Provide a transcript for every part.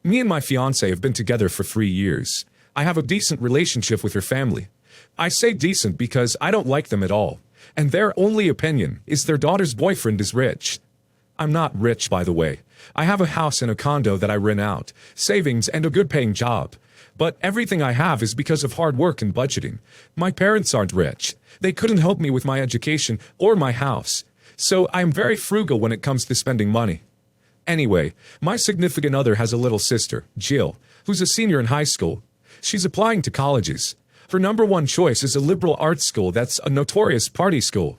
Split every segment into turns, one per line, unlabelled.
Me and my fiance have been together for 3 years. I have a decent relationship with her family. I say decent because I don't like them at all, and their only opinion is their daughter's boyfriend is rich. I'm not rich, by the way. I have a house and a condo that I rent out, savings and a good-paying job. But everything I have is because of hard work and budgeting. My parents aren't rich. They couldn't help me with my education or my house. So I'm very frugal when it comes to spending money. Anyway, my significant other has a little sister, Jill, who's a senior in high school. She's applying to colleges. Her number one choice is a liberal arts school that's a notorious party school.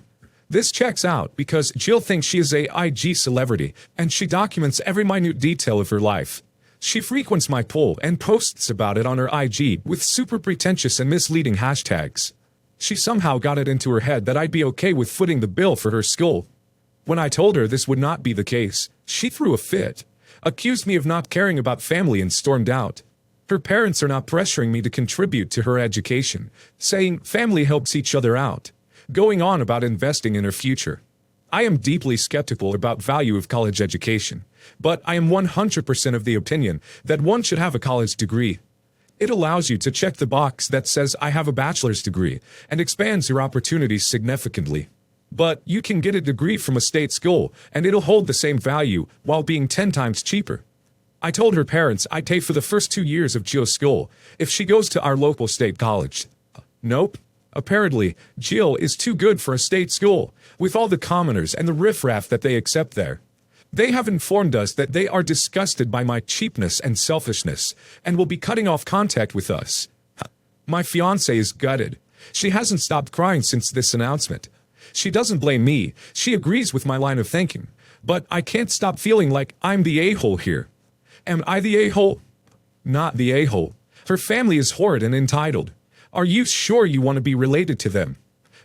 This checks out because Jill thinks she is a IG celebrity, and she documents every minute detail of her life. She frequents my poll and posts about it on her IG with super pretentious and misleading hashtags. She somehow got it into her head that I'd be okay with footing the bill for her school. When I told her this would not be the case, she threw a fit, accused me of not caring about family and stormed out. Her parents are not pressuring me to contribute to her education, saying family helps each other out, going on about investing in her future. I am deeply skeptical about value of college education, but I am 100% of the opinion that one should have a college degree. It allows you to check the box that says I have a bachelor's degree and expands your opportunities significantly. But you can get a degree from a state school and it'll hold the same value while being 10 times cheaper. I told her parents I'd pay for the first 2 years of Jill's school if she goes to our local state college. Nope. Apparently, Jill is too good for a state school, with all the commoners and the riffraff that they accept there. They have informed us that they are disgusted by my cheapness and selfishness, and will be cutting off contact with us. My fiancé is gutted. She hasn't stopped crying since this announcement. She doesn't blame me, she agrees with my line of thinking. But I can't stop feeling like I'm the a-hole here. Am I the a-hole? Not the a-hole. Her family is horrid and entitled. Are you sure you want to be related to them?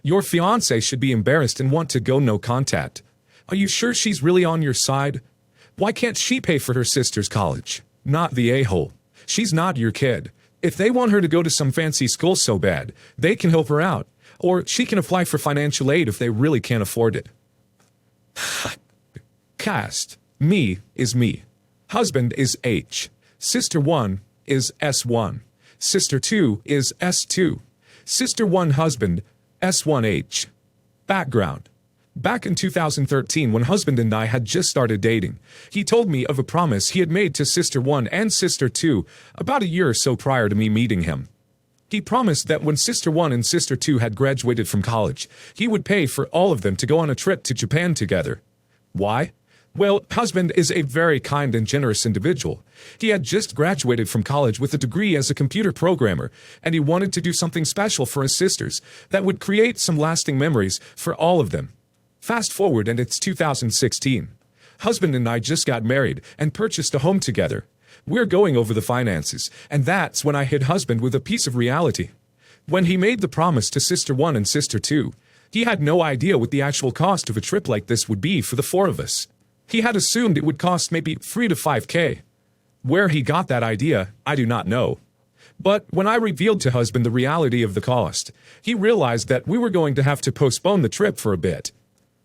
Your fiancé should be embarrassed and want to go no contact. Are you sure she's really on your side? Why can't she pay for her sister's college? Not the a-hole. She's not your kid. If they want her to go to some fancy school so bad, they can help her out. Or she can apply for financial aid if they really can't afford it. Cast. Me is me. Husband is H. Sister 1 is S1. Sister 2 is S2. Sister 1 husband, S1H. Background. Back in 2013 when husband and I had just started dating, he told me of a promise he had made to Sister 1 and Sister 2 about a year or so prior to me meeting him. He promised that when Sister 1 and Sister 2 had graduated from college, he would pay for all of them to go on a trip to Japan together. Why? Well, husband is a very kind and generous individual. He had just graduated from college with a degree as a computer programmer, and he wanted to do something special for his sisters that would create some lasting memories for all of them. Fast forward and it's 2016. Husband and I just got married and purchased a home together. We're going over the finances, and that's when I hit husband with a piece of reality. When he made the promise to Sister 1 and Sister 2, he had no idea what the actual cost of a trip like this would be for the 4 of us. He had assumed it would cost maybe 3 to 5K. Where he got that idea, I do not know. But when I revealed to husband the reality of the cost, he realized that we were going to have to postpone the trip for a bit.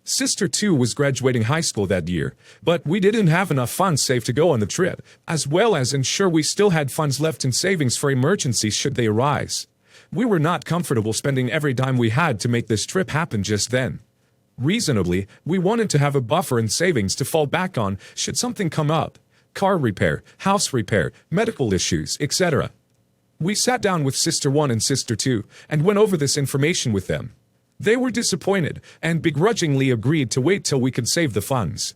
Sister 2 was graduating high school that year, but we didn't have enough funds saved to go on the trip, as well as ensure we still had funds left in savings for emergencies should they arise. We were not comfortable spending every dime we had to make this trip happen just then. Reasonably, we wanted to have a buffer in savings to fall back on should something come up. Car repair, house repair, medical issues, etc. We sat down with Sister 1 and Sister 2 and went over this information with them. They were disappointed and begrudgingly agreed to wait till we could save the funds.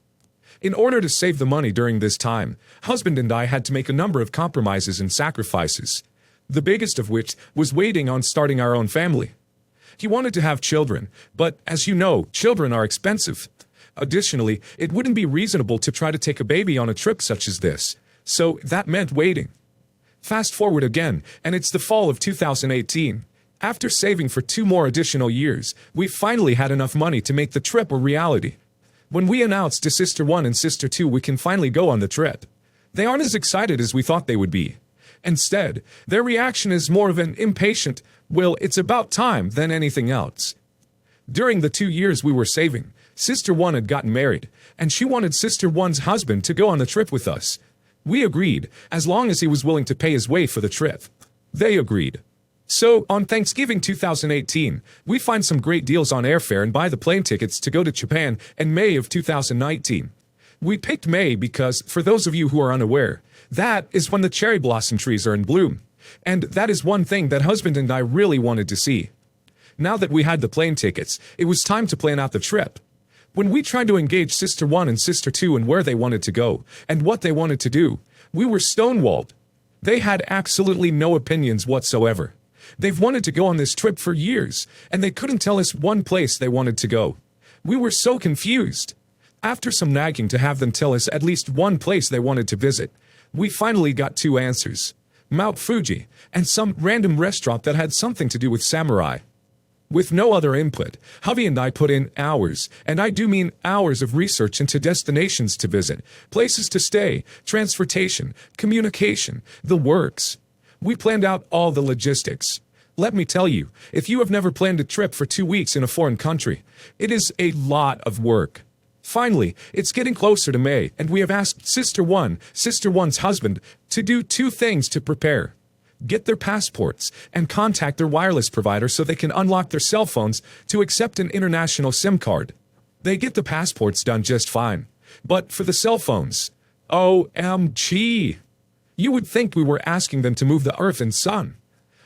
In order to save the money during this time, husband and I had to make a number of compromises and sacrifices, the biggest of which was waiting on starting our own family. He wanted to have children, but as you know, children are expensive. Additionally, it wouldn't be reasonable to try to take a baby on a trip such as this, so that meant waiting. Fast forward again, and it's the fall of 2018. After saving for 2 more additional years, we finally had enough money to make the trip a reality. When we announced to Sister 1 and Sister 2 we can finally go on the trip, they aren't as excited as we thought they would be. Instead, their reaction is more of an impatient, well, it's about time than anything else. During the 2 years we were saving, Sister 1 had gotten married, and she wanted Sister 1's husband to go on the trip with us. We agreed, as long as he was willing to pay his way for the trip. They agreed. So, on Thanksgiving 2018, we find some great deals on airfare and buy the plane tickets to go to Japan in May of 2019. We picked May because, for those of you who are unaware, that is when the cherry blossom trees are in bloom. And that is one thing that husband and I really wanted to see. Now that we had the plane tickets, it was time to plan out the trip. When we tried to engage Sister 1 and Sister 2 in where they wanted to go, and what they wanted to do, we were stonewalled. They had absolutely no opinions whatsoever. They've wanted to go on this trip for years, and they couldn't tell us one place they wanted to go. We were so confused. After some nagging to have them tell us at least one place they wanted to visit, we finally got two answers: Mount Fuji, and some random restaurant that had something to do with samurai. With no other input, hubby and I put in hours, and I do mean hours of research into destinations to visit, places to stay, transportation, communication, the works. We planned out all the logistics. Let me tell you, if you have never planned a trip for 2 weeks in a foreign country, it is a lot of work. Finally, it's getting closer to May, and we have asked Sister 1's husband, to do two things to prepare: get their passports and contact their wireless provider so they can unlock their cell phones to accept an international SIM card. They get the passports done just fine. But for the cell phones, OMG! You would think we were asking them to move the earth and sun.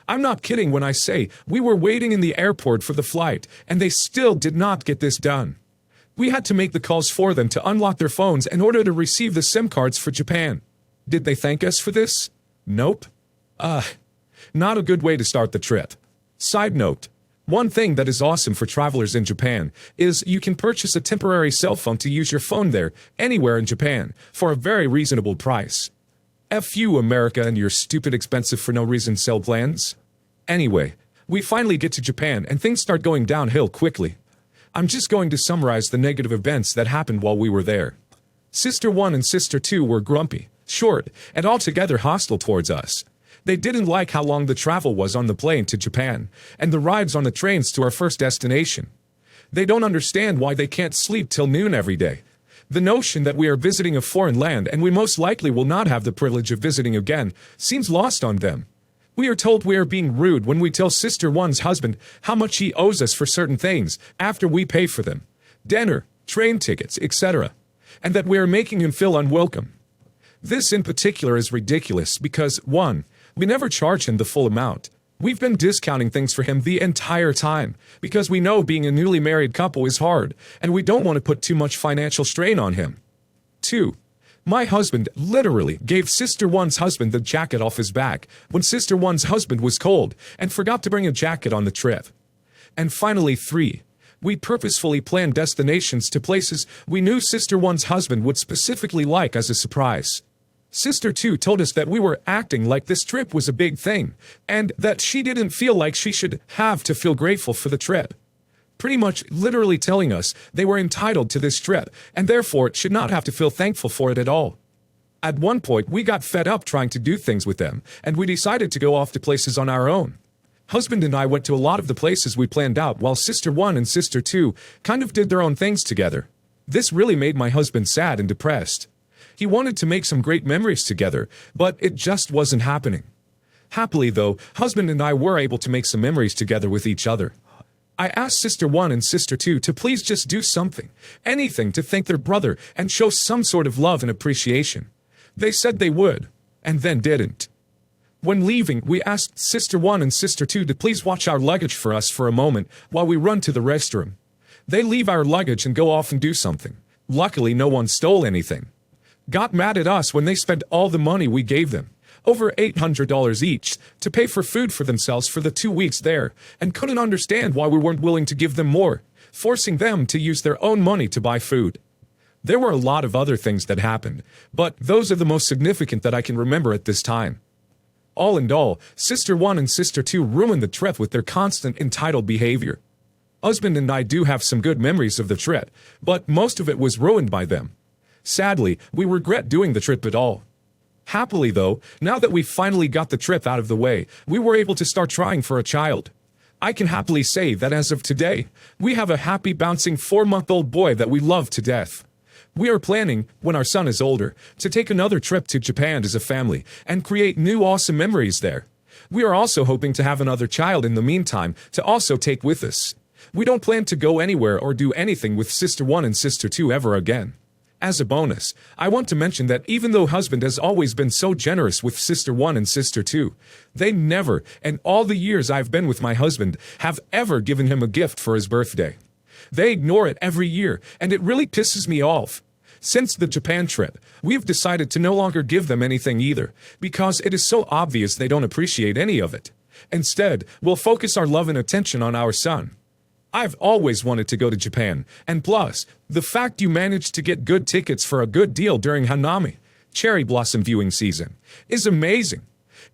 I'm not kidding when I say we were waiting in the airport for the flight, and they still did not get this done. We had to make the calls for them to unlock their phones in order to receive the SIM cards for Japan. Did they thank us for this? Nope. Not a good way to start the trip. Side note, one thing that is awesome for travelers in Japan is you can purchase a temporary cell phone to use your phone there, anywhere in Japan, for a very reasonable price. F you, America, and your stupid expensive for no reason cell plans. Anyway, we finally get to Japan and things start going downhill quickly. I'm just going to summarize the negative events that happened while we were there. Sister 1 and Sister 2 were grumpy, short, and altogether hostile towards us. They didn't like how long the travel was on the plane to Japan, and the rides on the trains to our first destination. They don't understand why they can't sleep till noon every day. The notion that we are visiting a foreign land and we most likely will not have the privilege of visiting again seems lost on them. We are told we are being rude when we tell Sister 1's husband how much he owes us for certain things after we pay for them, dinner, train tickets, etc., and that we are making him feel unwelcome. This in particular is ridiculous because, 1, we never charge him the full amount. We've been discounting things for him the entire time because we know being a newly married couple is hard and we don't want to put too much financial strain on him. 2, my husband literally gave Sister 1's husband the jacket off his back when Sister 1's husband was cold and forgot to bring a jacket on the trip. And finally 3, we purposefully planned destinations to places we knew Sister 1's husband would specifically like as a surprise. Sister 2 told us that we were acting like this trip was a big thing, and that she didn't feel like she should have to feel grateful for the trip. Pretty much literally telling us they were entitled to this trip, and therefore should not have to feel thankful for it at all. At one point, we got fed up trying to do things with them, and we decided to go off to places on our own. Husband and I went to a lot of the places we planned out while Sister 1 and Sister 2 kind of did their own things together. This really made my husband sad and depressed. He wanted to make some great memories together, but it just wasn't happening. Happily, though, husband and I were able to make some memories together with each other. I asked Sister 1 and Sister 2 to please just do something, anything to thank their brother and show some sort of love and appreciation. They said they would, and then didn't. When leaving, we asked Sister 1 and Sister 2 to please watch our luggage for us for a moment while we run to the restroom. They leave our luggage and go off and do something. Luckily, no one stole anything. Got mad at us when they spent all the money we gave them, over $800 each, to pay for food for themselves for the 2 weeks there, and couldn't understand why we weren't willing to give them more, forcing them to use their own money to buy food. There were a lot of other things that happened, but those are the most significant that I can remember at this time. All in all, Sister 1 and Sister 2 ruined the trip with their constant entitled behavior. Husband and I do have some good memories of the trip, but most of it was ruined by them. Sadly, we regret doing the trip at all. Happily, though, now that we finally got the trip out of the way, we were able to start trying for a child. I can happily say that as of today, we have a happy bouncing 4-month-old boy that we love to death. We are planning, when our son is older, to take another trip to Japan as a family and create new awesome memories there. We are also hoping to have another child in the meantime to also take with us. We don't plan to go anywhere or do anything with Sister 1 and Sister 2 ever again. As a bonus, I want to mention that even though husband has always been so generous with Sister 1 and Sister 2, they never, in all the years I've been with my husband, have ever given him a gift for his birthday. They ignore it every year, and it really pisses me off. Since the Japan trip, we've decided to no longer give them anything either, because it is so obvious they don't appreciate any of it. Instead, we'll focus our love and attention on our son. I've always wanted to go to Japan, and plus, the fact you managed to get good tickets for a good deal during Hanami, cherry blossom viewing season, is amazing.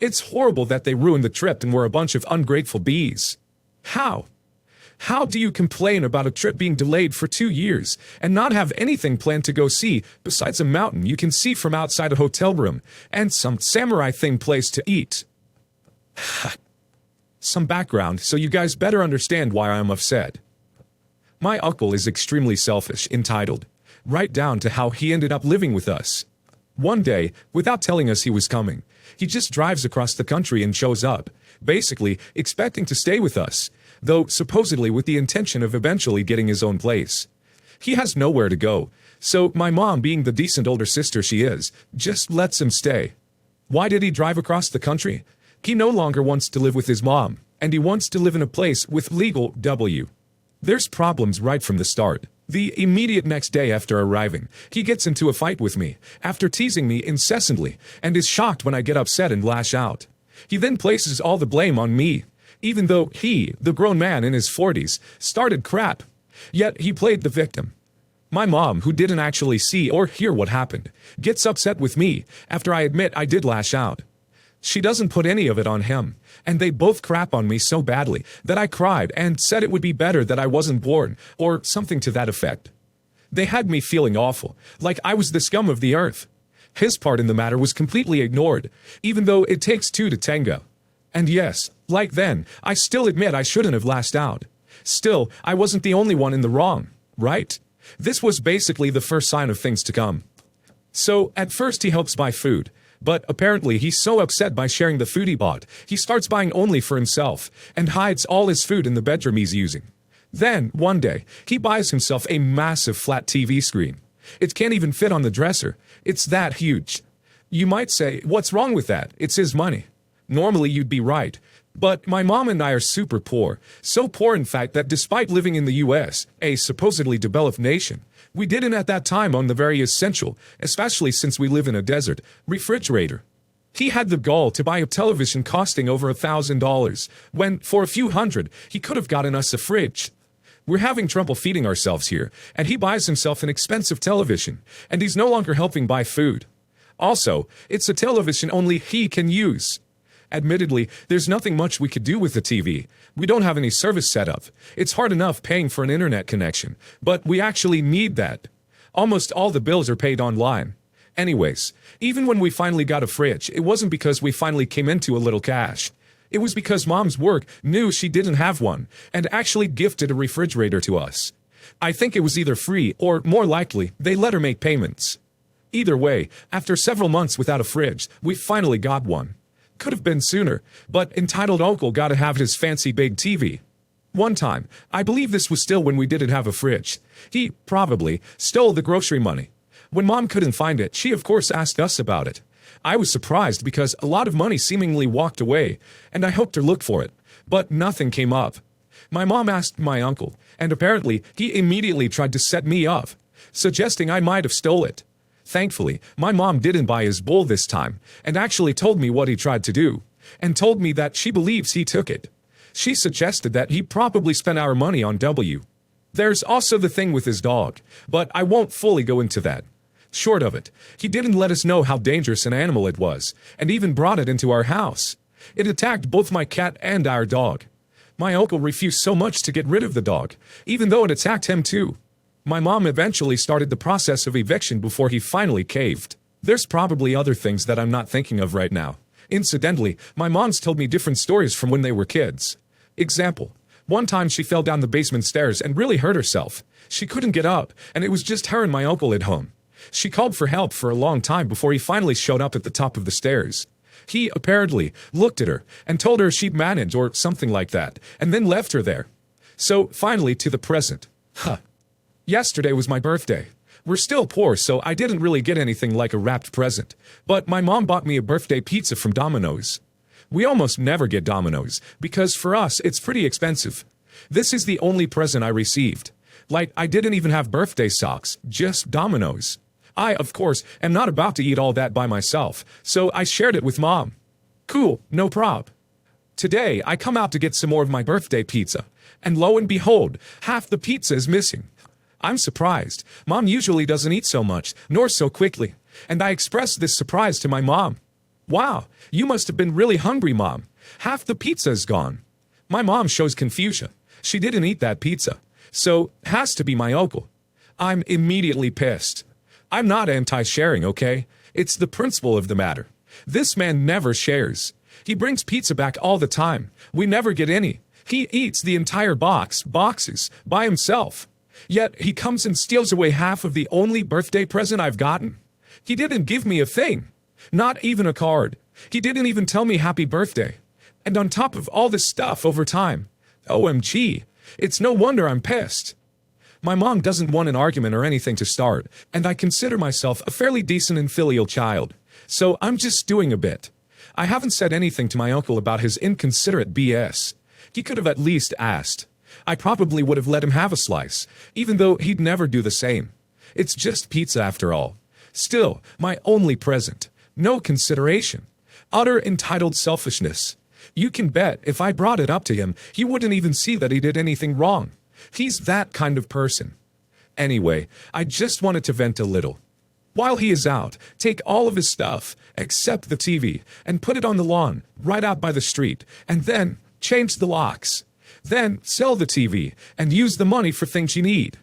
It's horrible that they ruined the trip and were a bunch of ungrateful bees. How? How do you complain about a trip being delayed for 2 years and not have anything planned to go see besides a mountain you can see from outside a hotel room and some samurai-themed place to eat? Some background so you guys better understand why I'm upset. My uncle is extremely selfish, entitled, right down to how he ended up living with us. One day, without telling us he was coming, he just drives across the country and shows up, basically expecting to stay with us, though supposedly with the intention of eventually getting his own place. He has nowhere to go, so my mom, being the decent older sister she is, just lets him stay. Why did he drive across the country? He no longer wants to live with his mom, and he wants to live in a place with legal W. There's problems right from the start. The immediate next day after arriving, he gets into a fight with me, after teasing me incessantly, and is shocked when I get upset and lash out. He then places all the blame on me, even though he, the grown man in his 40s, started crap. Yet he played the victim. My mom, who didn't actually see or hear what happened, gets upset with me after I admit I did lash out. She doesn't put any of it on him, and they both crap on me so badly that I cried and said it would be better that I wasn't born, or something to that effect. They had me feeling awful, like I was the scum of the earth. His part in the matter was completely ignored, even though it takes two to tango. And yes, like then, I still admit I shouldn't have lashed out. Still, I wasn't the only one in the wrong, right? This was basically the first sign of things to come. So, at first he helps buy food. But apparently he's so upset by sharing the food he bought, he starts buying only for himself, and hides all his food in the bedroom he's using. Then, one day, he buys himself a massive flat TV screen. It can't even fit on the dresser. It's that huge. You might say, what's wrong with that? It's his money. Normally you'd be right. But my mom and I are super poor. So poor in fact that despite living in the US, a supposedly developed nation, we didn't at that time own the very essential, especially since we live in a desert, refrigerator. He had the gall to buy a television costing over $1,000, when, for a few hundred, he could have gotten us a fridge. We're having trouble feeding ourselves here, and he buys himself an expensive television, and he's no longer helping buy food. Also, it's a television only he can use. Admittedly, there's nothing much we could do with the TV. We don't have any service set up. It's hard enough paying for an internet connection, but we actually need that. Almost all the bills are paid online. Anyways, even when we finally got a fridge, it wasn't because we finally came into a little cash. It was because Mom's work knew she didn't have one, and actually gifted a refrigerator to us. I think it was either free, or more likely, they let her make payments. Either way, after several months without a fridge, we finally got one. Could have been sooner, but entitled uncle got to have his fancy big TV. One time, I believe this was still when we didn't have a fridge, he, probably, stole the grocery money. When Mom couldn't find it, she of course asked us about it. I was surprised because a lot of money seemingly walked away, and I helped her look for it, but nothing came up. My mom asked my uncle, and apparently he immediately tried to set me up, suggesting I might have stole it. Thankfully, my mom didn't buy his bowl this time, and actually told me what he tried to do, and told me that she believes he took it. She suggested that he probably spent our money on W. There's also the thing with his dog, but I won't fully go into that. Short of it, he didn't let us know how dangerous an animal it was, and even brought it into our house. It attacked both my cat and our dog. My uncle refused so much to get rid of the dog, even though it attacked him too. My mom eventually started the process of eviction before he finally caved. There's probably other things that I'm not thinking of right now. Incidentally, my mom's told me different stories from when they were kids. Example, One time she fell down the basement stairs and really hurt herself. She couldn't get up, and it was just her and my uncle at home. She called for help for a long time before he finally showed up at the top of the stairs. He apparently looked at her and told her she'd manage or something like that, and then left her there. So finally to the present. Yesterday was my birthday. We're still poor, so I didn't really get anything like a wrapped present, but my mom bought me a birthday pizza from Domino's. We almost never get Domino's, because for us it's pretty expensive. This is the only present I received. Like, I didn't even have birthday socks, just Domino's. I, of course, am not about to eat all that by myself, so I shared it with Mom. Cool, no prob. Today, I come out to get some more of my birthday pizza, and lo and behold, half the pizza is missing. I'm surprised. Mom usually doesn't eat so much, nor so quickly, and I expressed this surprise to my mom. Wow, you must have been really hungry, Mom. Half the pizza is gone. My mom shows confusion. She didn't eat that pizza, so has to be my uncle. I'm immediately pissed. I'm not anti-sharing, okay? It's the principle of the matter. This man never shares. He brings pizza back all the time. We never get any. He eats the entire boxes, by himself. Yet he comes and steals away half of the only birthday present I've gotten. He didn't give me a thing. Not even a card. He didn't even tell me happy birthday. And on top of all this stuff over time, OMG, it's no wonder I'm pissed. My mom doesn't want an argument or anything to start, and I consider myself a fairly decent and filial child, so I'm just stewing a bit. I haven't said anything to my uncle about his inconsiderate BS. He could have at least asked. I probably would have let him have a slice, even though he'd never do the same. It's just pizza after all. Still, my only present. No consideration. Utter entitled selfishness. You can bet if I brought it up to him, he wouldn't even see that he did anything wrong. He's that kind of person. Anyway, I just wanted to vent a little. While he is out, take all of his stuff, except the TV, and put it on the lawn, right out by the street, and then change the locks. Then sell the TV, and use the money for things you need.